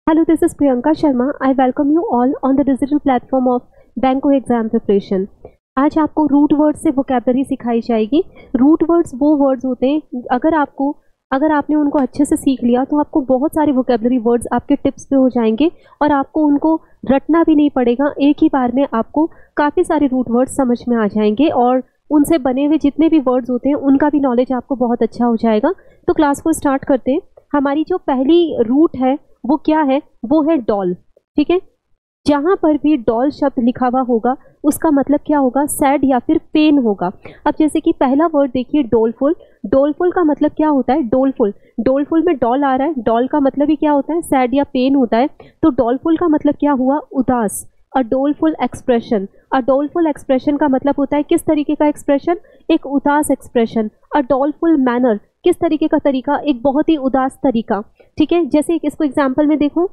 Hello, this is Priyanka Sharma. I welcome you all on the digital platform of Banco Exam Preparation. आज आपको root word से vocabulary सिखाई जाएगी। Root words वो words होते हैं, अगर आपने उनको अच्छे से सीख लिया तो आपको बहुत सारे वोकैबलरी वर्ड्स आपके टिप्स पे हो जाएंगे और आपको उनको रटना भी नहीं पड़ेगा। एक ही बार में आपको काफ़ी सारे रूट वर्ड्स समझ में आ जाएंगे और उनसे बने हुए जितने भी वर्ड्स होते हैं उनका भी नॉलेज आपको बहुत अच्छा हो जाएगा। तो क्लास को स्टार्ट करते हैं। हमारी जो पहली रूट है वो क्या है? वो है डॉल। ठीक है, जहाँ पर भी डॉल शब्द लिखा हुआ होगा उसका मतलब क्या होगा? सैड या फिर पेन होगा। अब जैसे कि पहला वर्ड देखिए, डोलफुल। डोलफुल का मतलब क्या होता है? डोलफुल, डोलफुल में डॉल आ रहा है, डॉल का मतलब ही क्या होता है? सैड या पेन होता है। तो डोलफुल का मतलब क्या हुआ? उदास। अ डोलफुल एक्सप्रेशन, अ डोलफुल एक्सप्रेशन का मतलब होता है किस तरीके का एक्सप्रेशन? एक उदास एक्सप्रेशन। अ डोलफुल मैनर, किस तरीके का तरीका? एक बहुत ही उदास तरीका। ठीक है, जैसे इसको एग्जाम्पल में देखो,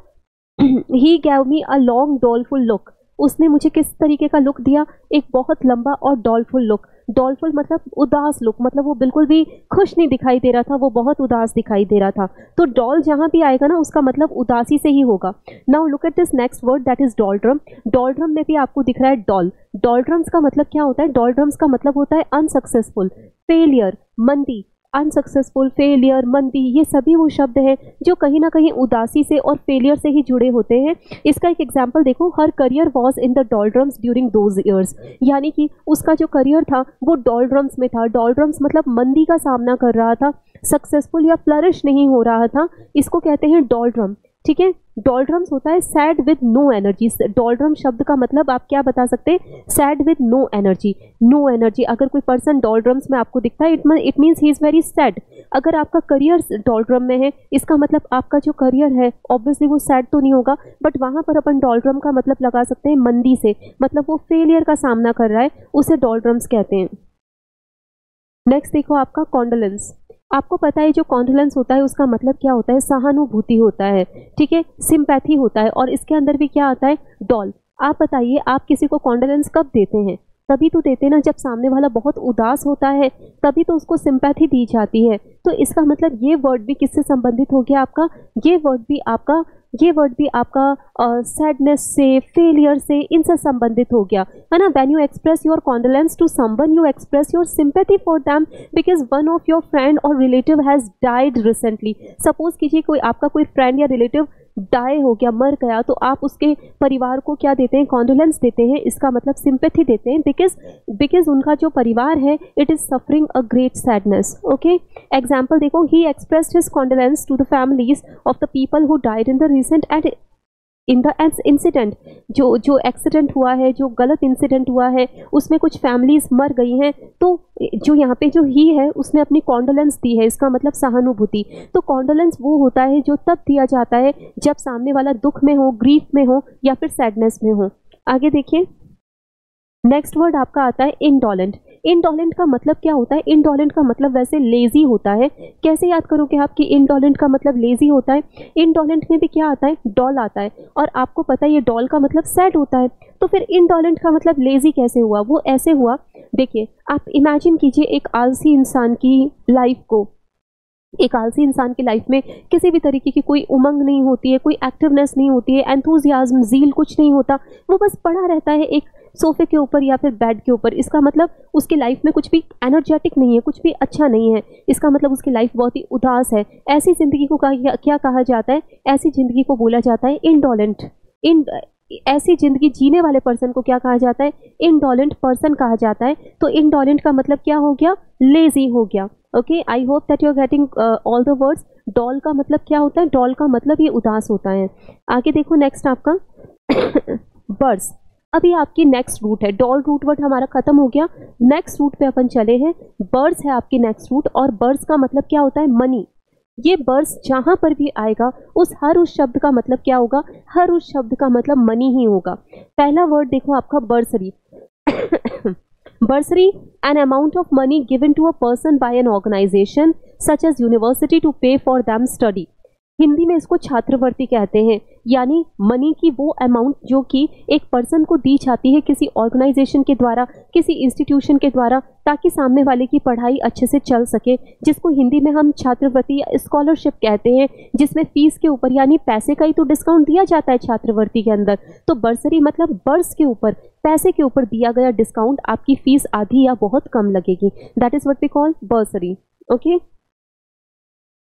he gave me a long doleful look. उसने मुझे किस तरीके का लुक दिया? एक बहुत लंबा और डॉलफुल लुक। डॉलफुल मतलब उदास लुक, मतलब वो बिल्कुल भी खुश नहीं दिखाई दे रहा था, वो बहुत उदास दिखाई दे रहा था। तो डॉल जहाँ भी आएगा ना उसका मतलब उदासी से ही होगा। Now look at this next word, that is doldrum. Doldrum में भी आपको दिख रहा है डॉल। डॉल्ड्रम्स का मतलब क्या होता है? डॉल्ड्रम्स का मतलब होता है अनसक्सेसफुल, फेलियर, मंदी। अनसक्सेसफुल, फेलियर, मंदी, ये सभी वो शब्द हैं जो कहीं ना कहीं उदासी से और फेलियर से ही जुड़े होते हैं। इसका एक एग्जाम्पल देखो, her career was in the डॉल्ड्रम्स during those years. यानी कि उसका जो करियर था वो डॉल्ड्रम्स में था। डॉल्ड्रम्स मतलब मंदी का सामना कर रहा था, सक्सेसफुल या फ्लरिश नहीं हो रहा था। इसको कहते हैं डॉल्ड्रम। ठीक है, डॉल्ड्रम्स होता है sad with no energy. Doldrum शब्द का मतलब आप क्या बता सकते हैं? Sad with no energy. No energy, अगर कोई पर्सन डॉल्ड्रम्स में आपको दिखता है it means he is very sad. अगर आपका करियर डॉल्ड्रम में है इसका मतलब आपका जो करियर है ऑब्वियसली वो सैड तो नहीं होगा, बट वहां पर अपन डॉल्ड्रम का मतलब लगा सकते हैं मंदी से, मतलब वो फेलियर का सामना कर रहा है, उसे डॉल्ड्रम्स कहते हैं। नेक्स्ट देखो आपका कॉन्डोलेंस। आपको पता है जो कॉन्डोलेंस होता है उसका मतलब क्या होता है? सहानुभूति होता है। ठीक है, सिंपैथी होता है और इसके अंदर भी क्या आता है? डॉल। आप बताइए, आप किसी को कॉन्डोलेंस कब देते हैं? तभी तो देते हैं ना जब सामने वाला बहुत उदास होता है, तभी तो उसको सिंपैथी दी जाती है। तो इसका मतलब ये वर्ड भी किससे संबंधित हो गया आपका? ये वर्ड भी आपका सैडनेस से, फेलियर से, इनसे संबंधित हो गया है ना। When you express your condolence to someone, you express your sympathy for them because one of your friend और relative has died recently. Suppose कीजिए कोई आपका कोई फ्रेंड या रिलेटिव डाई हो गया, मर गया, तो आप उसके परिवार को क्या देते हैं? कॉन्डोलेंस देते हैं। इसका मतलब सिंपैथी देते हैं बिकॉज उनका जो परिवार है it is suffering a great sadness. Okay, example देखो, he expressed his condolence to the families of the people who died in the recent and in the incident. जो एक्सीडेंट हुआ है, जो गलत इंसिडेंट हुआ है उसमें कुछ फैमिलीज मर गई हैं, तो जो यहाँ पे जो ही है उसने अपनी कॉन्डोलेंस दी है, इसका मतलब सहानुभूति। तो कॉन्डोलेंस वो होता है जो तब दिया जाता है जब सामने वाला दुख में हो, ग्रीफ में हो या फिर सैडनेस में हो। आगे देखिए, नेक्स्ट वर्ड आपका आता है इंडोलेंट। इंडोलेंट का मतलब क्या होता है? इंडोलेंट का मतलब वैसे लेजी होता है। कैसे याद करोगे आप कि इंडोलेंट का मतलब लेजी होता है? इंडोलेंट में भी क्या आता है? डॉल आता है, और आपको पता है ये डॉल का मतलब सैड होता है। तो फिर इंडोलेंट का मतलब लेजी कैसे हुआ? वो ऐसे हुआ, देखिए आप इमेजिन कीजिए एक आलसी इंसान की लाइफ को। एक आलसी इंसान की लाइफ में किसी भी तरीके की कोई उमंग नहीं होती है, कोई एक्टिवनेस नहीं होती है, एंथुजियाज्म, ज़ील कुछ नहीं होता, वो बस पड़ा रहता है एक सोफे के ऊपर या फिर बेड के ऊपर। इसका मतलब उसकी लाइफ में कुछ भी एनर्जेटिक नहीं है, कुछ भी अच्छा नहीं है। इसका मतलब उसकी लाइफ बहुत ही उदास है। ऐसी ज़िंदगी को क्या कहा जाता है? ऐसी ज़िंदगी को बोला जाता है इंडोलेंट। ऐसी ज़िंदगी जीने वाले पर्सन को क्या कहा जाता है? इंडोलेंट पर्सन कहा जाता है। तो इंडोलेंट का मतलब क्या हो गया? लेजी हो गया। Okay, I hope that you are getting all the words. Doll का मतलब क्या होता है? डॉल का मतलब ये उदास होता है। आगे देखो, नेक्स्ट आपका बर्ड्स। अभी आपकी नेक्स्ट रूट है, डॉल रूट वर्ड हमारा खत्म हो गया, नेक्स्ट रूट पे अपन चले हैं। बर्ड्स है आपकी नेक्स्ट रूट, और बर्ड्स का मतलब क्या होता है? मनी। ये बर्ड्स जहां पर भी आएगा उस शब्द का मतलब क्या होगा? हर उस शब्द का मतलब मनी ही होगा। पहला वर्ड देखो आपका बर्सरी। Bursary, an amount of money given to a person by an organization such as university to pay for them study. Hindi में इसको छात्रवृत्ति कहते हैं, यानी मनी की वो अमाउंट जो कि एक पर्सन को दी जाती है किसी ऑर्गेनाइजेशन के द्वारा, किसी इंस्टीट्यूशन के द्वारा, ताकि सामने वाले की पढ़ाई अच्छे से चल सके, जिसको हिंदी में हम छात्रवृत्ति या स्कॉलरशिप कहते हैं, जिसमें फीस के ऊपर यानी पैसे का ही तो डिस्काउंट दिया जाता है छात्रवृत्ति के अंदर। तो बर्सरी मतलब बर्स के ऊपर, पैसे के ऊपर दिया गया डिस्काउंट, आपकी फीस आधी या बहुत कम लगेगी, that is what we call bursary. Okay,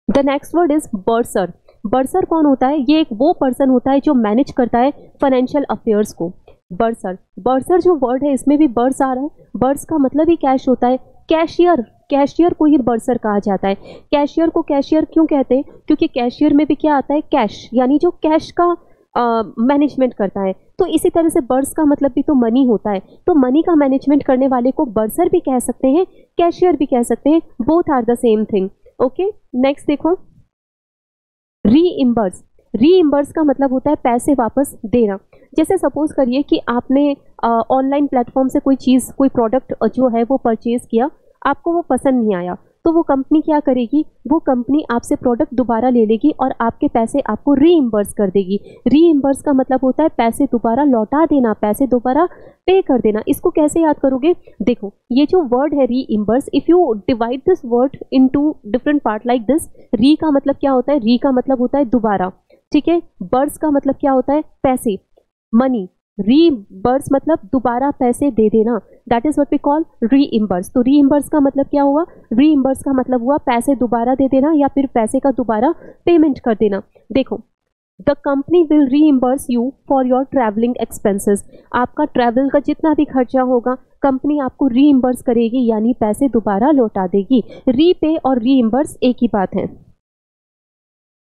the next word is bursar. Bursar कौन होता है? ये एक वो पर्सन होता है जो मैनेज करता है फाइनेंशियल अफेयर्स को। बर्सर, बर्सर जो वर्ड है इसमें भी बर्स आ रहा है, बर्स का मतलब ही कैश होता है। कैशियर, कैशियर को ही बर्सर कहा जाता है। कैशियर को कैशियर क्यों कहते हैं? क्योंकि कैशियर में भी क्या आता है? कैश, यानी जो कैश का मैनेजमेंट करता है। तो इसी तरह से बर्स का मतलब भी तो मनी होता है, तो मनी का मैनेजमेंट करने वाले को बर्सर भी कह सकते हैं, कैशियर भी कह सकते हैं, both are the same thing. Okay, next देखो, रीइम्बर्स। रीइम्बर्स का मतलब होता है पैसे वापस देना। जैसे सपोज करिए कि आपने ऑनलाइन प्लेटफॉर्म से कोई चीज़, कोई प्रोडक्ट जो है वो परचेज किया, आपको वो पसंद नहीं आया, तो वो कंपनी क्या करेगी? वो कंपनी आपसे प्रोडक्ट दोबारा ले लेगी और आपके पैसे आपको रीइम्बर्स कर देगी। रीइम्बर्स का मतलब होता है पैसे दोबारा लौटा देना, पैसे दोबारा पे कर देना। इसको कैसे याद करोगे? देखो, ये जो वर्ड है reimburse, if you divide this word into different part like this, री का मतलब क्या होता है? री का मतलब होता है दोबारा, ठीक है। बर्स का मतलब क्या होता है? पैसे, मनी। रीइम्बर्स मतलब दोबारा पैसे दे देना, that is what we call reimburse. तो रीइम्बर्स का मतलब क्या हुआ? रीइम्बर्स का मतलब हुआ पैसे दोबारा दे देना या फिर पैसे का दोबारा पेमेंट कर देना। देखो, the company will reimburse you for your travelling expenses. आपका ट्रैवल का जितना भी खर्चा होगा कंपनी आपको रीइम्बर्स करेगी, यानी पैसे दोबारा लौटा देगी। रीपे और रीइम्बर्स एक ही बात है।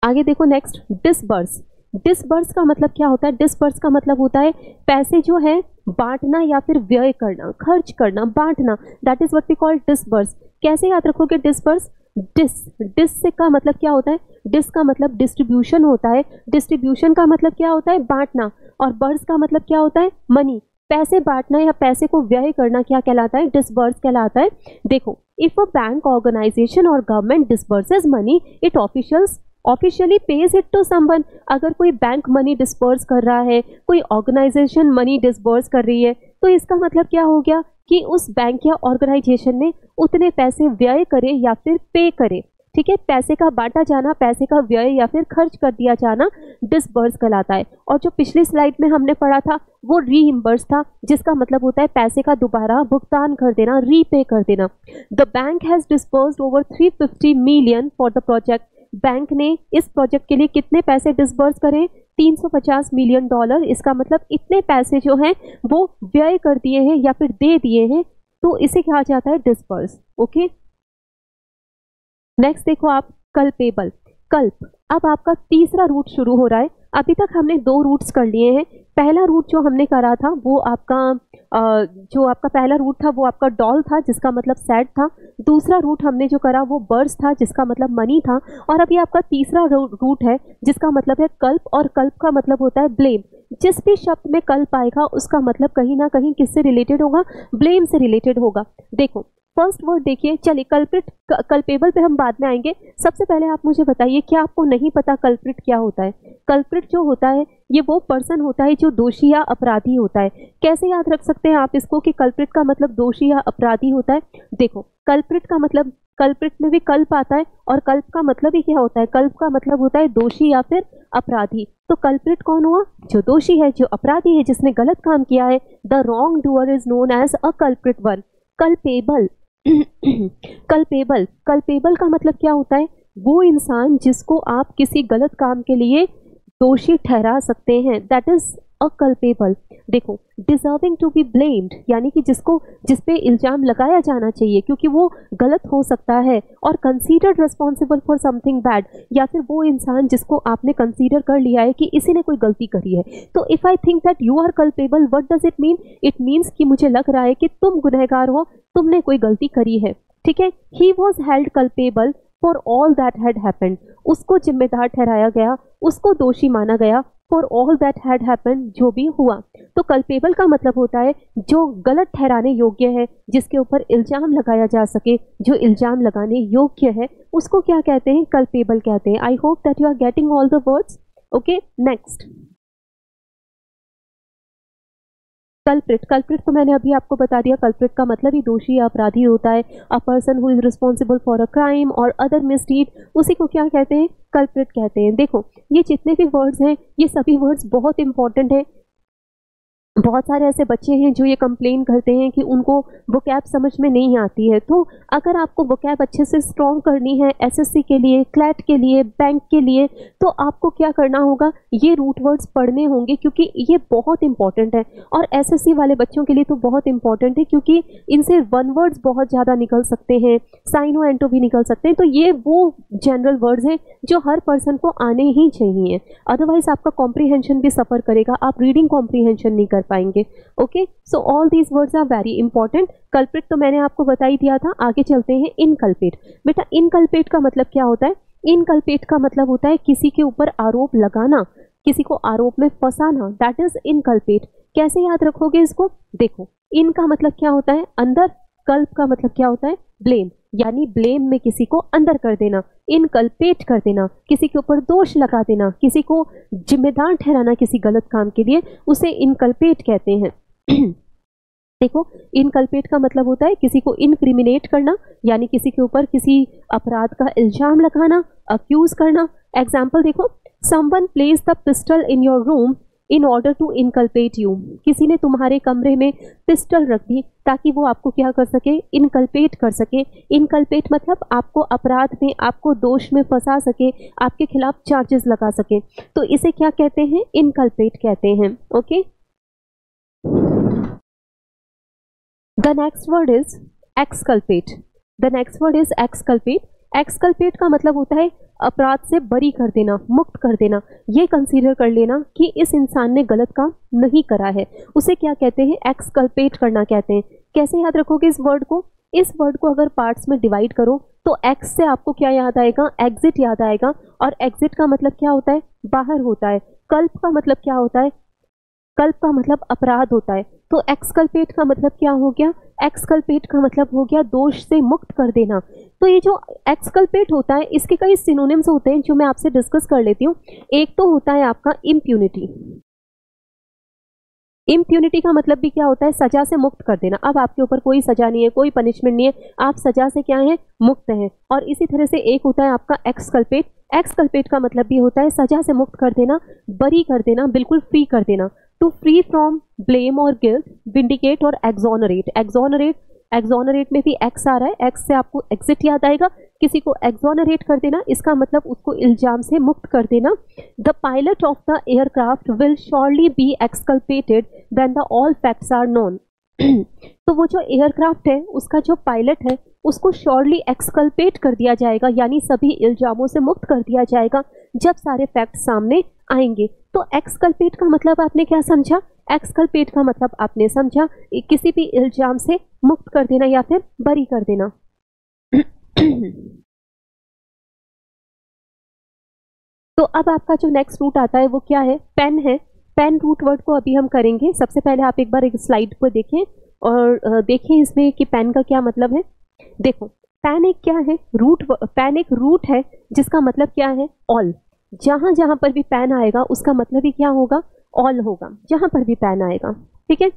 आगे देखो, नेक्स्ट डिसबर्स। डिसबर्स का मतलब क्या होता है? डिसबर्स का मतलब होता है पैसे जो है बांटना या फिर व्यय करना, खर्च करना, बांटना, that is what we call disburse. कैसे याद रखोगे डिसबर्स? डिस से का मतलब क्या होता है? डिस का मतलब डिस्ट्रीब्यूशन होता है, डिस्ट्रीब्यूशन का मतलब क्या होता है? बांटना, और बर्स का मतलब क्या होता है? मनी। पैसे बांटना या पैसे को व्यय करना क्या कहलाता है? डिसबर्स कहलाता है। देखो, इफ अ बैंक, ऑर्गेनाइजेशन और government disburses money, it officially pays it to someone. अगर कोई बैंक मनी डिस्पर्स कर रहा है, कोई ऑर्गेनाइजेशन मनी डिस्पर्स कर रही है, तो इसका मतलब क्या हो गया कि उस बैंक या ऑर्गेनाइजेशन ने उतने पैसे व्यय करे या फिर पे करे, ठीक है। पैसे का बांटा जाना, पैसे का व्यय या फिर खर्च कर दिया जाना डिसबर्स कहलाता है। और जो पिछली स्लाइड में हमने पढ़ा था वो रीइम्बर्स था, जिसका मतलब होता है पैसे का दोबारा भुगतान कर देना, रीपे कर देना। The bank has disbursed over 350 million for the project. Bank ने इस प्रोजेक्ट के लिए कितने पैसे डिसबर्स करें? 350 मिलियन डॉलर। इसका मतलब इतने पैसे जो हैं वो व्यय कर दिए हैं या फिर दे दिए हैं, तो इसे कहा जाता है डिसबर्स। ओके, नेक्स्ट देखो आप, कल्पेबल। कल्प, अब आपका तीसरा रूट शुरू हो रहा है। अभी तक हमने 2 रूट्स कर लिए हैं। पहला रूट जो हमने करा था वो आपका जो आपका पहला रूट था वो आपका डॉल था, जिसका मतलब सैड था। दूसरा रूट हमने जो करा वो बर्स था, जिसका मतलब मनी था। और अभी आपका तीसरा रूट है जिसका मतलब है कल्प, और कल्प का मतलब होता है ब्लेम। जिस भी शब्द में कल्प आएगा उसका मतलब कहीं ना कहीं किससे रिलेटेड होगा? ब्लेम से रिलेटेड होगा। देखो, फर्स्ट वर्ड देखिए, चलिए कल्पेबल पे हम बाद में आएंगे। सबसे पहले आप मुझे बताइए, क्या आपको नहीं पता कल्प्रिट क्या होता है? कल्प्रिट जो होता है ये वो पर्सन होता है जो दोषी या अपराधी होता है। कैसे याद रख सकते हैं आप इसको कि कल्प्रिट का मतलब दोषी या अपराधी होता है? देखो, कल्प्रिट का मतलब, कल्प्रिट में भी कल्प आता है, और कल्प का मतलब ही क्या होता है? कल्प का मतलब होता है दोषी या फिर अपराधी। तो कल्प्रिट कौन हुआ? जो दोषी है, जो अपराधी है, जिसने गलत काम किया है। The wrong doer is known as a culprit one. Culpable culpable, culpable का मतलब क्या होता है? वो इंसान जिसको आप किसी गलत काम के लिए दोषी ठहरा सकते हैं, दैट इज अ कल्पेबल। देखो, डिजर्विंग टू बी ब्लेम्ड, यानी कि जिस पे इल्जाम लगाया जाना चाहिए क्योंकि वो गलत हो सकता है। और considered responsible for something bad, या फिर वो इंसान जिसको आपने कंसीडर कर लिया है कि इसी ने कोई गलती करी है। तो if I think that you are culpable, what does it mean? It means कि मुझे लग रहा है कि तुम गुनहगार हो, तुमने कोई गलती करी है, ठीक है। He was held culpable for all that had happened. उसको जिम्मेदार ठहराया गया, उसको दोषी माना गया for all that had happened, जो भी हुआ। तो कल्पेबल का मतलब होता है जो गलत ठहराने योग्य है, जिसके ऊपर इल्जाम लगाया जा सके, जो इल्जाम लगाने योग्य है, उसको क्या कहते हैं? कल्पेबल कहते हैं। I hope that you are getting all the words. Okay, next culprit. Culprit तो मैंने अभी आपको बता दिया, कल्प्रिट का मतलब ही दोषी या अपराधी होता है। A person who is responsible for a crime और अदर मिसडीड, उसी को क्या कहते हैं? कल्प्रिट कहते हैं। देखो ये जितने भी वर्ड्स हैं ये सभी वर्ड्स बहुत इंपॉर्टेंट हैं। बहुत सारे ऐसे बच्चे हैं जो ये कंप्लेन करते हैं कि उनको वोकैब समझ में नहीं आती है। तो अगर आपको वोकैब अच्छे से स्ट्रॉन्ग करनी है एसएससी के लिए, क्लैट के लिए, बैंक के लिए, तो आपको क्या करना होगा? ये रूट वर्ड्स पढ़ने होंगे, क्योंकि ये बहुत इंपॉर्टेंट है। और एसएससी वाले बच्चों के लिए तो बहुत इंपॉर्टेंट है, क्योंकि इनसे वन वर्ड्स बहुत ज़्यादा निकल सकते हैं, साइनो एंटो भी निकल सकते हैं। तो ये वो जनरल वर्ड्स हैं जो हर पर्सन को आने ही चाहिए, अदरवाइज आपका कॉम्प्रीहेंशन भी सफ़र करेगा, आप रीडिंग कॉम्प्रीहेंशन नहीं कर पाएंगे। Okay, so all these words are very important. Culprit तो मैंने आपको बता ही दिया था। आगे चलते हैं इनकल्पेट। बेटा इनकल्पेट का मतलब क्या होता है? इनकल्पेट का मतलब होता है किसी के ऊपर आरोप लगाना, किसी को आरोप में फंसाना, दैट इज इनकल्पेट। कैसे याद रखोगे इसको? देखो, इन का मतलब क्या होता है? अंदर। कल्प का मतलब क्या होता है? ब्लेम, यानी ब्लेम में किसी को अंदर कर देना, इनकल्पेट कर देना, किसी के ऊपर दोष लगा देना, किसी को जिम्मेदार ठहराना किसी गलत काम के लिए, उसे इनकल्पेट कहते हैं। देखो इनकल्पेट का मतलब होता है किसी को इनक्रिमिनेट करना, यानी किसी के ऊपर किसी अपराध का इल्जाम लगाना, अक्यूज करना। एग्जाम्पल देखो, someone place the pistol in your room in order to inculpate you. किसी ने तुम्हारे कमरे में पिस्टल रख दी ताकि वो आपको क्या कर सके? इनकल्पेट कर सके। इनकल्पेट मतलब आपको अपराध में, आपको दोष में फंसा सके, आपके खिलाफ चार्जेस लगा सके। तो इसे क्या कहते हैं? इनकल्पेट कहते हैं। Okay, the next word is exculpate. The next word is exculpate. Exculpate का मतलब होता है अपराध से बरी कर देना, मुक्त कर देना। ये कंसीडर कर लेना कि इस इंसान ने गलत काम नहीं करा है, उसे क्या कहते हैं? एक्सकल्पेट करना कहते हैं। कैसे याद रखोगे इस वर्ड को? इस वर्ड को अगर पार्ट्स में डिवाइड करो तो एक्स से आपको क्या याद आएगा? एग्जिट याद आएगा। और एग्जिट का मतलब क्या होता है? बाहर होता है। कल्प का मतलब क्या होता है? कल्प का मतलब अपराध होता है। तो एक्सकल्पेट का मतलब क्या हो गया? एक्सकल्पेट का मतलब हो गया दोष से मुक्त कर देना। तो ये जो एक्सकल्पेट होता है इसके कई सिनोनिम्स होते हैं जो मैं आपसे डिस्कस कर लेती हूँ। एक तो होता है आपका इम्प्यूनिटी। इम्प्यूनिटी का मतलब भी क्या होता है? सजा से मुक्त कर देना। अब आपके ऊपर कोई सजा नहीं है, कोई पनिशमेंट नहीं है, आप सजा से क्या है? मुक्त हैं। और इसी तरह से एक होता है आपका एक्सकल्पेट। एक्सकल्पेट का मतलब भी होता है सजा से मुक्त कर देना, बरी कर देना, बिल्कुल फ्री कर देना। टू फ्री फ्रॉम ब्लेम और गिल्ट, विंडिकेट और एक्सोनरेट। एक्सोनरेट में भी एक्स आ रहा है, एक्स से आपको एग्जिट याद आएगा। किसी को एक्सोनरेट कर देना, इसका मतलब उसको इल्जाम से मुक्त कर देना। The pilot of the aircraft will surely be exculpated when the all facts are known. तो वो जो एयरक्राफ्ट है उसका जो पायलट है उसको श्योरली एक्सकल्पेट कर दिया जाएगा, यानी सभी इल्जामों से मुक्त कर दिया जाएगा जब सारे फैक्ट सामने आएंगे। तो एक्सकल्पेट का मतलब आपने क्या समझा? एक्सकल्पेट का मतलब आपने समझा किसी भी इल्जाम से मुक्त कर देना या फिर बरी कर देना। तो अब आपका जो नेक्स्ट रूट आता है वो क्या है? पेन है। पेन रूट वर्ड को अभी हम करेंगे। सबसे पहले आप एक बार एक स्लाइड को देखें और देखें इसमें कि पेन का क्या मतलब है। देखो पेन एक क्या है? रूट। पेन एक रूट है जिसका मतलब क्या है? ऑल। जहां जहां पर भी पेन आएगा उसका मतलब ही क्या होगा? ऑल होगा, जहां पर भी पेन आएगा। ठीक है,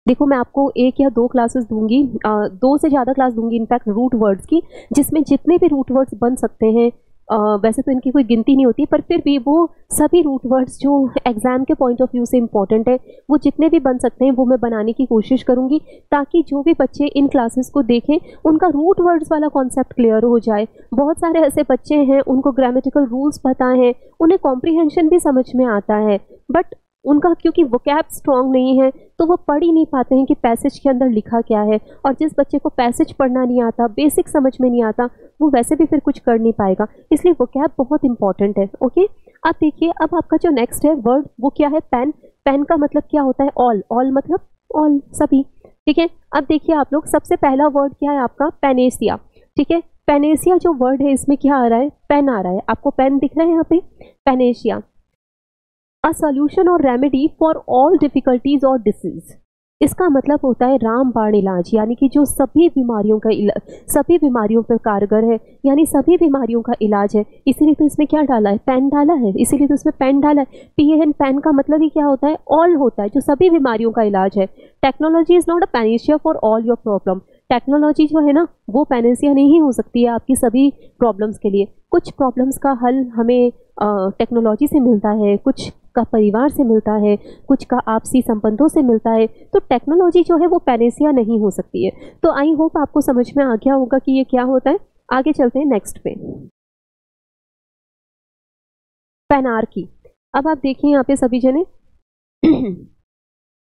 देखो मैं आपको एक या दो क्लासेस दूंगी, दो से ज़्यादा क्लास दूंगी इनफैक्ट रूट वर्ड्स की, जिसमें जितने भी रूट वर्ड्स बन सकते हैं, वैसे तो इनकी कोई गिनती नहीं होती, पर फिर भी वो सभी रूट वर्ड्स जो एग्जाम के पॉइंट ऑफ व्यू से इंपॉर्टेंट है वो जितने भी बन सकते हैं वो मैं बनाने की कोशिश करूंगी, ताकि जो भी बच्चे इन क्लासेस को देखें उनका रूट वर्ड्स वाला कॉन्सेप्ट क्लियर हो जाए। बहुत सारे ऐसे बच्चे हैं उनको ग्रामेटिकल रूल्स पता हैं, उन्हें कॉम्प्रीहेंशन भी समझ में आता है, बट उनका क्योंकि वोकैब स्ट्रॉन्ग नहीं है तो वो पढ़ ही नहीं पाते हैं कि पैसेज के अंदर लिखा क्या है। और जिस बच्चे को पैसेज पढ़ना नहीं आता, बेसिक समझ में नहीं आता, वो वैसे भी फिर कुछ कर नहीं पाएगा। इसलिए वोकैब बहुत इंपॉर्टेंट है। ओके, अब देखिए, अब आपका जो नेक्स्ट है वर्ड वो क्या है? पेन। पेन का मतलब क्या होता है? ऑल। ऑल मतलब ऑल, सभी। ठीक है, अब देखिए आप लोग, सबसे पहला वर्ड क्या है आपका? पेनेसिया। ठीक है, पेनेसिया जो वर्ड है इसमें क्या आ रहा है? पेन आ रहा है। आपको पेन दिख रहा है यहाँ पे? पेनेसिया। अ सॉल्यूशन और रेमेडी फॉर ऑल डिफिकल्टीज और डिसीज। इसका मतलब होता है रामबाण इलाज, यानी कि जो सभी बीमारियों का सभी बीमारियों पर कारगर है, यानी सभी बीमारियों का इलाज है। इसीलिए तो इसमें क्या डाला है, पेन डाला है, इसीलिए तो इसमें पेन डाला है। PAN, पेन का मतलब ही क्या होता है, ऑल होता है, जो सभी बीमारियों का इलाज है। Technology is not a Panacea for all your problem. Technology जो है ना, वो पैनेशिया नहीं हो सकती है आपकी सभी प्रॉब्लम्स के लिए। कुछ प्रॉब्लम्स का हल हमें टेक्नोलॉजी से मिलता है, कुछ का परिवार से मिलता है, कुछ का आपसी संबंधों से मिलता है। तो टेक्नोलॉजी जो है वो पैनेशिया नहीं हो सकती है। तो आई होप आपको समझ में आ गया होगा कि ये क्या होता है। आगे चलते हैं नेक्स्ट पे, पेनार्की। अब आप देखिए यहाँ पे सभी जने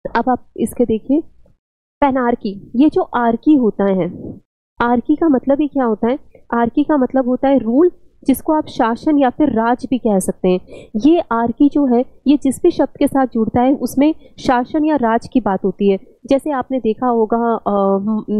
अब आप इसके देखिए पेनार्की, ये जो आर्की होता है, आर्की का मतलब ही क्या होता है, आर्की का मतलब होता है रूल, जिसको आप शासन या फिर राज भी कह सकते हैं। ये आर्की जो है, ये जिस भी शब्द के साथ जुड़ता है उसमें शासन या राज की बात होती है। जैसे आपने देखा होगा,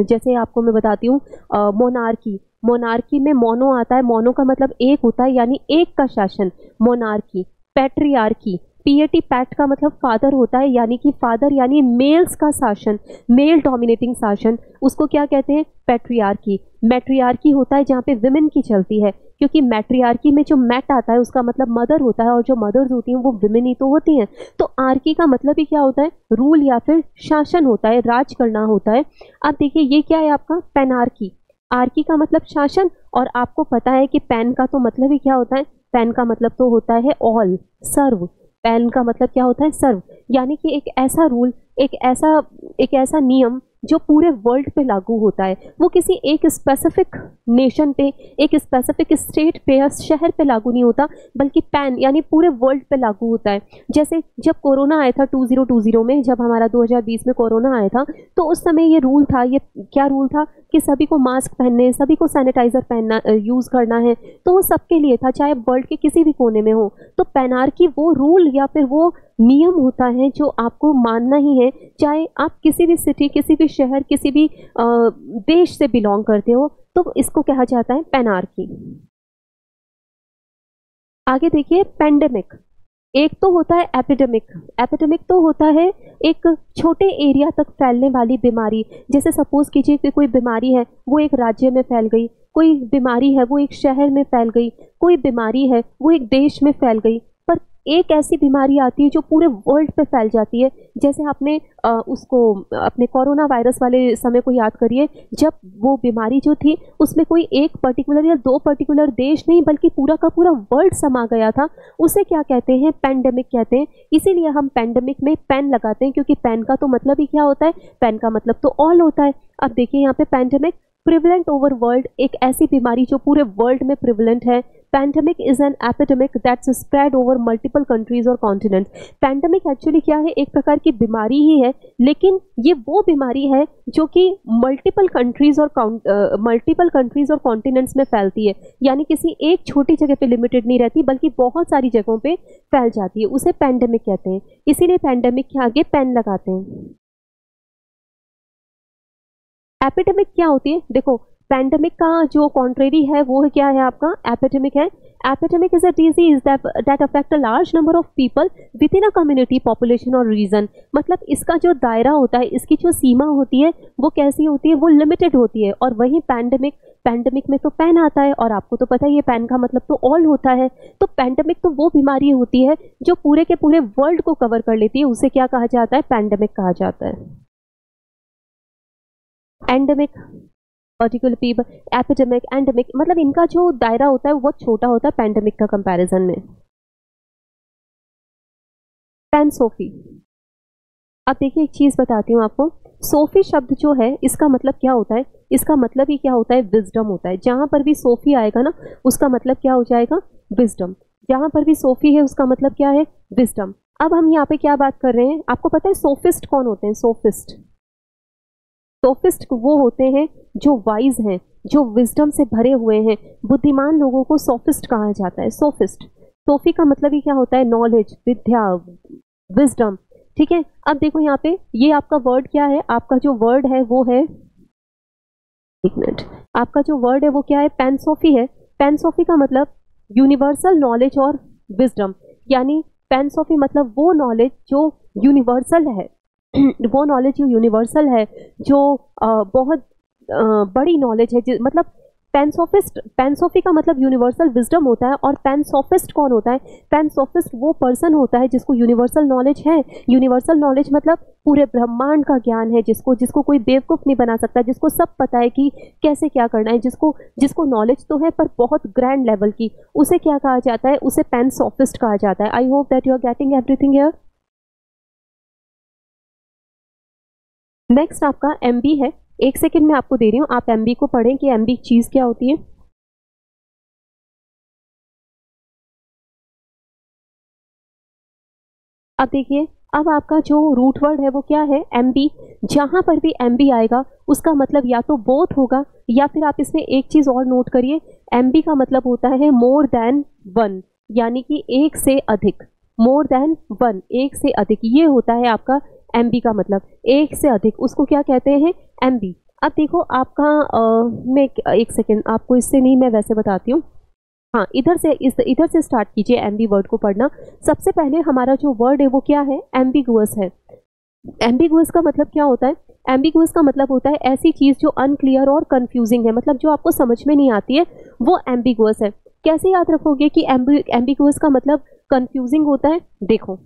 जैसे आपको मैं बताती हूँ, मोनार्की, मोनार्की में मोनो आता है, मोनो का मतलब एक होता है, यानी एक का शासन, मोनार्की। पैट्रियार्की, PAT, पैट का मतलब फादर होता है, यानी कि फादर यानी मेल्स का शासन, मेल डोमिनेटिंग शासन, उसको क्या कहते हैं, पैट्रियार्की। मैट्रियार्की होता है जहाँ पे विमेन की चलती है, क्योंकि मैट्रियार्की में जो मैट आता है उसका मतलब मदर होता है, और जो मदर्स होती हैं वो विमेन ही तो होती हैं। तो आर्की का मतलब ही क्या होता है, रूल या फिर शासन होता है, राज करना होता है। अब देखिए ये क्या है आपका, पेनार्की। आर्की का मतलब शासन, और आपको पता है कि पेन का तो मतलब ही क्या होता है, पेन का मतलब तो होता है ऑल, सर्व। पेन का मतलब क्या होता है, सर्व, यानी कि एक ऐसा रूल, एक ऐसा नियम जो पूरे वर्ल्ड पे लागू होता है। वो किसी एक स्पेसिफिक नेशन पे, एक स्पेसिफिक स्टेट पे या शहर पे लागू नहीं होता, बल्कि पैन यानी पूरे वर्ल्ड पे लागू होता है। जैसे जब कोरोना आया था 2020 में, जब हमारा 2020 में कोरोना आया था, तो उस समय ये रूल था, ये क्या रूल था कि सभी को मास्क पहनने, सभी को सैनिटाइजर पहनना, यूज करना है। तो वो सबके लिए था, चाहे वर्ल्ड के किसी भी कोने में हो। तो पेनार्की वो रूल या फिर वो नियम होता है जो आपको मानना ही है, चाहे आप किसी भी सिटी, किसी भी शहर, किसी भी देश से बिलोंग करते हो, तो इसको कहा जाता है पेनार्की। आगे देखिए पेंडेमिक। एक तो होता है एपिडेमिक। एपिडेमिक तो होता है एक छोटे एरिया तक फैलने वाली बीमारी। जैसे सपोज कीजिए कि कोई बीमारी है वो एक राज्य में फैल गई, कोई बीमारी है वो एक शहर में फैल गई, कोई बीमारी है वो एक देश में फैल गई। पर एक ऐसी बीमारी आती है जो पूरे वर्ल्ड पे फैल जाती है। जैसे आपने उसको अपने कोरोना वायरस वाले समय को याद करिए, जब वो बीमारी जो थी उसमें कोई एक पर्टिकुलर या दो पर्टिकुलर देश नहीं बल्कि पूरा का पूरा वर्ल्ड समा गया था। उसे क्या कहते हैं, पेंडेमिक कहते हैं। इसीलिए हम पेंडेमिक में पेन लगाते हैं, क्योंकि पेन का तो मतलब ही क्या होता है, पेन का मतलब तो ऑल होता है। अब देखिए यहाँ पे पेंडेमिक, प्रिवलेंट ओवर वर्ल्ड, एक ऐसी बीमारी जो पूरे वर्ल्ड में प्रिवलेंट है। Pandemic is an epidemic that's spread over multiple countries और कॉन्टिनेंट। पैंडेमिक एक्चुअली क्या है, एक प्रकार की बीमारी ही है, लेकिन ये वो बीमारी है जो कि मल्टीपल कंट्रीज और कॉन्टिनेंट्स में फैलती है, यानी किसी एक छोटी जगह पे लिमिटेड नहीं रहती बल्कि बहुत सारी जगहों पे फैल जाती है। उसे पैंडेमिक कहते हैं, इसीलिए पैंडेमिक के आगे पेन लगाते हैं। एपिडेमिक क्या होती है, देखो पैंडेमिक का जो कॉन्ट्रेरी है वो क्या है आपका, एपिडेमिक है। Epidemic is a disease that affect a large number of people with in a community, population और रीजन। मतलब इसका जो दायरा होता है, इसकी जो सीमा होती है वो कैसी होती है, वो लिमिटेड होती है। और वहीं पैंडेमिक में तो पैन आता है, और आपको तो पता है ये पैन का मतलब तो ऑल होता है। तो पैंडेमिक तो वो बीमारी होती है जो पूरे के पूरे वर्ल्ड को कवर कर लेती है, उसे क्या कहा जाता है, पैंडेमिक कहा जाता है। Endemic, particular people, epidemic, endemic, मतलब इनका जो दायरा होता है वो बहुत छोटा होता है पैंडेमिक का कंपैरिजन में। Pan Sophie. अब देखिए एक चीज बताती हूँ आपको, सोफी शब्द जो है इसका मतलब क्या होता है, इसका मतलब ही क्या होता है, विजडम होता है। जहां पर भी सोफी आएगा ना उसका मतलब क्या हो जाएगा, विजडम। जहां पर भी सोफी है उसका मतलब क्या है, विजडम। अब हम यहाँ पे क्या बात कर रहे हैं, आपको पता है सोफिस्ट कौन होते हैं, सोफिस्ट। सोफिस्ट वो होते हैं जो वाइज हैं, जो विजडम से भरे हुए हैं। बुद्धिमान लोगों को सोफिस्ट कहा जाता है, सोफिस्ट। सोफी का मतलब ही क्या होता है, नॉलेज, विद्या, विजडम। ठीक है, अब देखो यहाँ पे ये आपका वर्ड क्या है, आपका जो वर्ड है वो है, एक मिनट, आपका जो वर्ड है वो क्या है, पैनसोफी है। पैनसोफी का मतलब यूनिवर्सल नॉलेज और विजडम, यानी पैनसॉफी मतलब वो नॉलेज जो यूनिवर्सल है वो नॉलेज जो यूनिवर्सल है, जो बहुत बड़ी नॉलेज है, मतलब पैनसॉफी का मतलब यूनिवर्सल विजडम होता है। और पैनसॉफिस्ट कौन होता है? पैनसॉफिस्ट वो पर्सन होता है जिसको यूनिवर्सल नॉलेज है। यूनिवर्सल नॉलेज मतलब पूरे ब्रह्मांड का ज्ञान है, जिसको कोई बेवकूफ़ नहीं बना सकता, जिसको सब पता है कि कैसे क्या करना है, जिसको नॉलेज तो है पर बहुत ग्रैंड लेवल की, उसे क्या कहा जाता है? उसे पैनसॉफिस्ट कहा जाता है। I hope that you are getting everything here. Next आपका एमबी है। एक सेकंड में आपको दे रही हूँ, आप एमबी को पढ़ें कि एमबी चीज क्या होती है। अब देखिए, अब आपका जो रूट वर्ड है वो क्या है? एमबी। जहां पर भी एमबी आएगा उसका मतलब या तो बोथ होगा, या फिर आप इसमें एक चीज और नोट करिए, एमबी का मतलब होता है मोर देन वन, यानी कि एक से अधिक। मोर देन वन, एक से अधिक, ये होता है आपका एमबी का मतलब, एक से अधिक, उसको क्या कहते हैं? एमबी। अब देखो आपका मैं एक सेकेंड, आपको इससे नहीं, मैं वैसे बताती हूँ। हाँ, इधर से स्टार्ट कीजिए एमबी वर्ड को पढ़ना। सबसे पहले हमारा जो वर्ड है वो क्या है? एम्बिगुअस है। एम्बिगुअस का मतलब क्या होता है? एम्बिगुअस का मतलब होता है ऐसी चीज जो अनक्लियर और कंफ्यूजिंग है, मतलब जो आपको समझ में नहीं आती है, वो एम्बिगुअस है। कैसे याद रखोगे कि एम्बिगुअस का मतलब कंफ्यूजिंग होता है? देखो,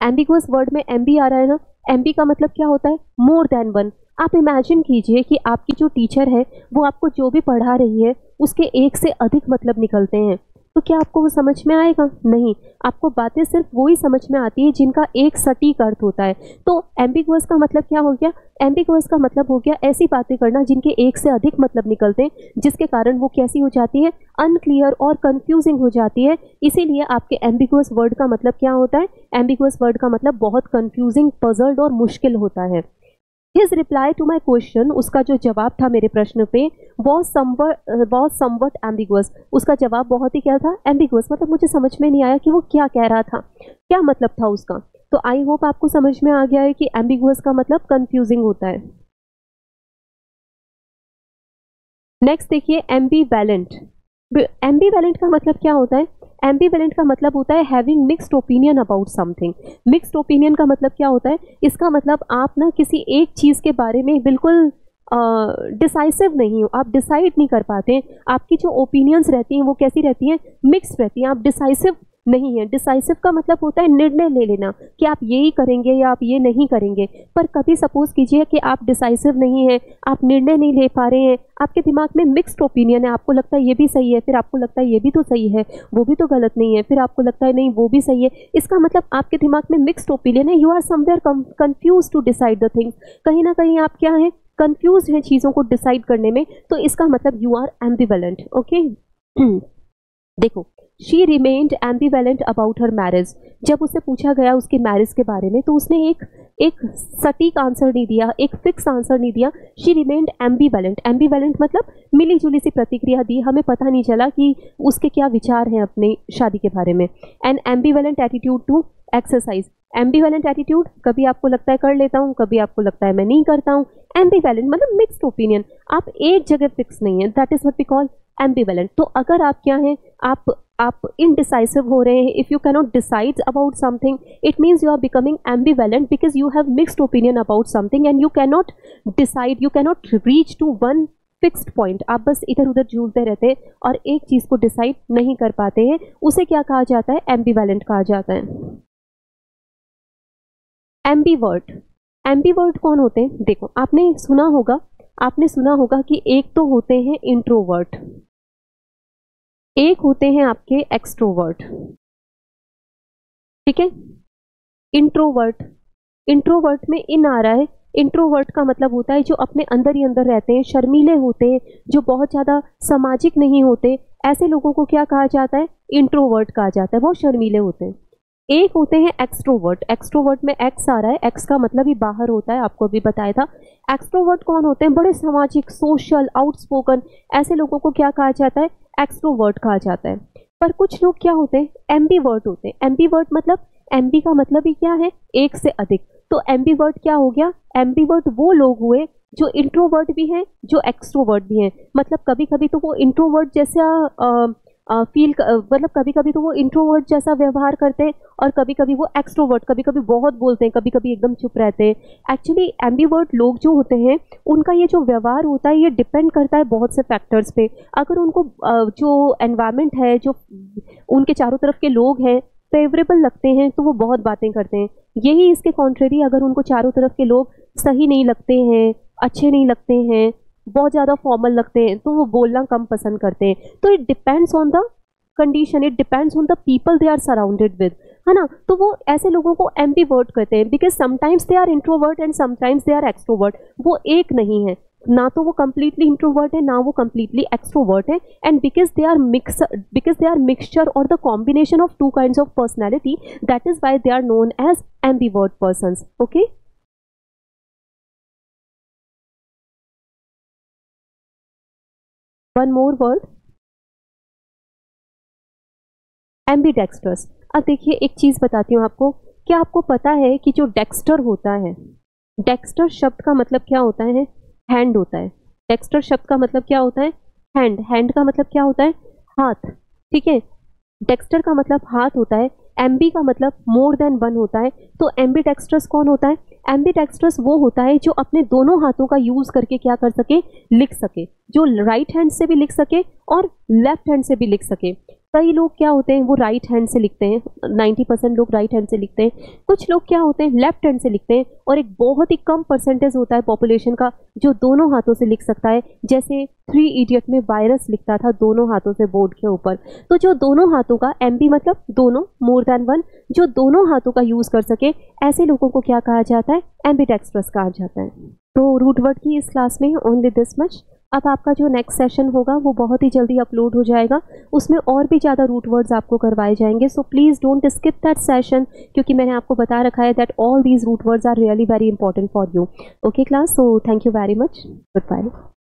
एम्बिगुअस वर्ड में एमबी आ रहा है ना, एमबी का मतलब क्या होता है? More than one. आप इमेजिन कीजिए कि आपकी जो टीचर है वो आपको जो भी पढ़ा रही है उसके एक से अधिक मतलब निकलते हैं, तो क्या आपको वो समझ में आएगा? नहीं, आपको बातें सिर्फ वही समझ में आती है जिनका एक सटीक अर्थ होता है। तो एम्बिगुअस का मतलब क्या हो गया? एम्बिगुअस का मतलब हो गया ऐसी बातें करना जिनके एक से अधिक मतलब निकलते हैं, जिसके कारण वो कैसी हो जाती है? अनक्लियर और कंफ्यूजिंग हो जाती है। इसीलिए आपके एम्बिगुअस वर्ड का मतलब क्या होता है? एम्बिगुअस वर्ड का मतलब बहुत कंफ्यूजिंग, पजल्ड और मुश्किल होता है। His reply to my question, उसका जो जवाब था मेरे प्रश्न पे, वॉज समवट एम्बिगुअस। उसका जवाब बहुत ही क्या था? एम्बिगुअस, मतलब मुझे समझ में नहीं आया कि वो क्या कह रहा था, क्या मतलब था उसका। तो आई होप आपको समझ में आ गया है कि एम्बिगुअस का मतलब कंफ्यूजिंग होता है। नेक्स्ट देखिए, एम्बीवैलेंट। एम्बीवैलेंट का मतलब क्या होता है? एम्बीवैलेंट का मतलब होता है having mixed opinion about something. Mixed opinion का मतलब क्या होता है? इसका मतलब आप ना किसी एक चीज़ के बारे में बिल्कुल डिसाइसिव नहीं हो, आप डिसाइड नहीं कर पाते। आपकी जो ओपिनियंस रहती हैं वो कैसी रहती हैं? मिक्स्ड रहती हैं, आप डिसाइसिव नहीं है। डिसाइसिव का मतलब होता है निर्णय ले लेना कि आप यही करेंगे या आप ये नहीं करेंगे। पर कभी सपोज कीजिए कि आप डिसाइसिव नहीं है, आप निर्णय नहीं ले पा रहे हैं, आपके दिमाग में मिक्स्ड ओपिनियन है, आपको लगता है ये भी सही है, फिर आपको लगता है ये भी तो सही है, वो भी तो गलत नहीं है, फिर आपको लगता है नहीं वो भी सही है। इसका मतलब आपके दिमाग में मिक्स्ड ओपिनियन है, you are somewhere confuse to decide the things. कहीं ना कहीं आप क्या है? कंफ्यूज हैं चीज़ों को डिसाइड करने में, तो इसका मतलब यू आर एम्बिवैलेंट। ओके देखो, she remained ambivalent about her marriage. जब उससे पूछा गया उसकी मैरिज के बारे में तो उसने एक सटीक आंसर नहीं दिया, एक फिक्स आंसर नहीं दिया। She remained एम्बिवैलेंट। एम्बिवैलेंट मतलब मिली जुली सी प्रतिक्रिया दी, हमें पता नहीं चला कि उसके क्या विचार हैं अपने शादी के बारे में। An ambivalent attitude to exercise. Ambivalent attitude, कभी आपको लगता है कर लेता हूँ, कभी आपको लगता है मैं नहीं करता हूँ। एम्बिवैलेंट मतलब मिक्स्ड ओपिनियन, आप एक जगह फिक्स नहीं है, that is what we call ambivalent. तो अगर आप क्या हैं? आप इनडिसाइसिव हो रहे हैं, if you cannot decide about something, it means you are becoming ambivalent because you have mixed opinion about something and you cannot decide, you cannot reach to one fixed point. आप बस इधर उधर झूलते रहते हैं और एक चीज को डिसाइड नहीं कर पाते हैं, उसे क्या कहा जाता है? एम्बिवैलेंट कहा जाता है। एम्बीवर्ट। एम्बीवर्ट कौन होते हैं? देखो, आपने सुना होगा कि एक तो होते हैं इंट्रोवर्ट, एक होते हैं आपके एक्सट्रोवर्ट। ठीक है, इंट्रोवर्ट, इंट्रोवर्ट में इन आ रहा है। इंट्रोवर्ट का मतलब होता है जो अपने अंदर ही अंदर रहते हैं, शर्मीले होते हैं, जो बहुत ज़्यादा सामाजिक नहीं होते, ऐसे लोगों को क्या कहा जाता है? इंट्रोवर्ट कहा जाता है, बहुत शर्मीले होते हैं। एक होते हैं एक्सट्रोवर्ट। एक्सट्रोवर्ट में एक्स आ रहा है, एक्स का मतलब ही बाहर होता है, आपको अभी बताया था। एक्सट्रोवर्ट कौन होते हैं? बड़े सामाजिक, सोशल, आउटस्पोकन, ऐसे लोगों को क्या कहा जाता है? एक्सट्रोवर्ट कहा जाता है। पर कुछ लोग क्या होते हैं? एम्बीवर्ट होते हैं। एम्बीवर्ट मतलब, एम्बी का मतलब ही क्या है? एक से अधिक। तो एम्बीवर्ट क्या हो गया? एम्बीवर्ट वो लोग हुए जो इंट्रोवर्ट भी हैं, जो एक्सट्रोवर्ट भी हैं। मतलब कभी कभी तो वो इंट्रोवर्ट जैसा फील मतलब कभी कभी तो वो इंट्रोवर्ट जैसा व्यवहार करते हैं और कभी कभी वो एक्सट्रोवर्ट, कभी कभी बहुत बोलते हैं, कभी कभी एकदम चुप रहते हैं। एक्चुअली एम्बीवर्ट लोग जो होते हैं उनका ये जो व्यवहार होता है ये डिपेंड करता है बहुत से फैक्टर्स पे। अगर उनको जो एनवायरनमेंट है, जो उनके चारों तरफ के लोग हैं फेवरेबल लगते हैं तो वो बहुत बातें करते हैं। यही इसके कॉन्ट्रेरी अगर उनको चारों तरफ के लोग सही नहीं लगते हैं, अच्छे नहीं लगते हैं, बहुत ज़्यादा फॉर्मल लगते हैं तो वो बोलना कम पसंद करते हैं। तो it depends on the condition, it depends on the people they are surrounded with, है ना। तो वो ऐसे लोगों को एम्बीवर्ट कहते हैं because sometimes they are introvert and sometimes they are extrovert. वो एक नहीं है, ना तो वो कंप्लीटली इंट्रोवर्ट है ना वो कंप्लीटली एक्सट्रोवर्ट है। And because they are mixture और the combination of two kinds of personality, that is why they are known as ambivert persons. Okay, one more word, ambidextrous. अब देखिए एक चीज बताती हूँ आपको, क्या आपको पता है कि जो डेक्स्टर होता है, डेक्स्टर शब्द का मतलब क्या होता है? हैंड होता है। डेक्स्टर शब्द का मतलब क्या होता है? हैंड। हैंड का मतलब क्या होता है? हाथ। ठीक है, डेक्स्टर का मतलब हाथ होता है। एम्बी का मतलब मोर देन वन होता है। तो एम्बीडेक्स्ट्रस कौन होता है? एम्बीडेक्स्ट्रस वो होता है जो अपने दोनों हाथों का यूज करके क्या कर सके? लिख सके। जो राइट हैंड से भी लिख सके और लेफ्ट हैंड से भी लिख सके। कई लोग क्या होते हैं वो राइट हैंड से लिखते हैं, 90% लोग राइट हैंड से लिखते हैं। कुछ लोग क्या होते हैं लेफ्ट हैंड से लिखते हैं और एक बहुत ही कम परसेंटेज होता है पॉपुलेशन का जो दोनों हाथों से लिख सकता है। जैसे 3 इडियट में वायरस लिखता था दोनों हाथों से बोर्ड के ऊपर। तो जो दोनों हाथों का, एम्बी मतलब दोनों, मोर देन वन, जो दोनों हाथों का यूज कर सके, ऐसे लोगों को क्या कहा जाता है? एम्बीडेक्स्ट्रस कहा जाता है। तो रूट वर्ड की इस क्लास में ओनली दिस मच। अब आपका जो नेक्स्ट सेशन होगा वो बहुत ही जल्दी अपलोड हो जाएगा, उसमें और भी ज़्यादा रूट वर्ड्स आपको करवाए जाएंगे। So please don't skip that session, क्योंकि मैंने आपको बता रखा है that all these root words are really very important for you. Okay class, so thank you very much, good bye.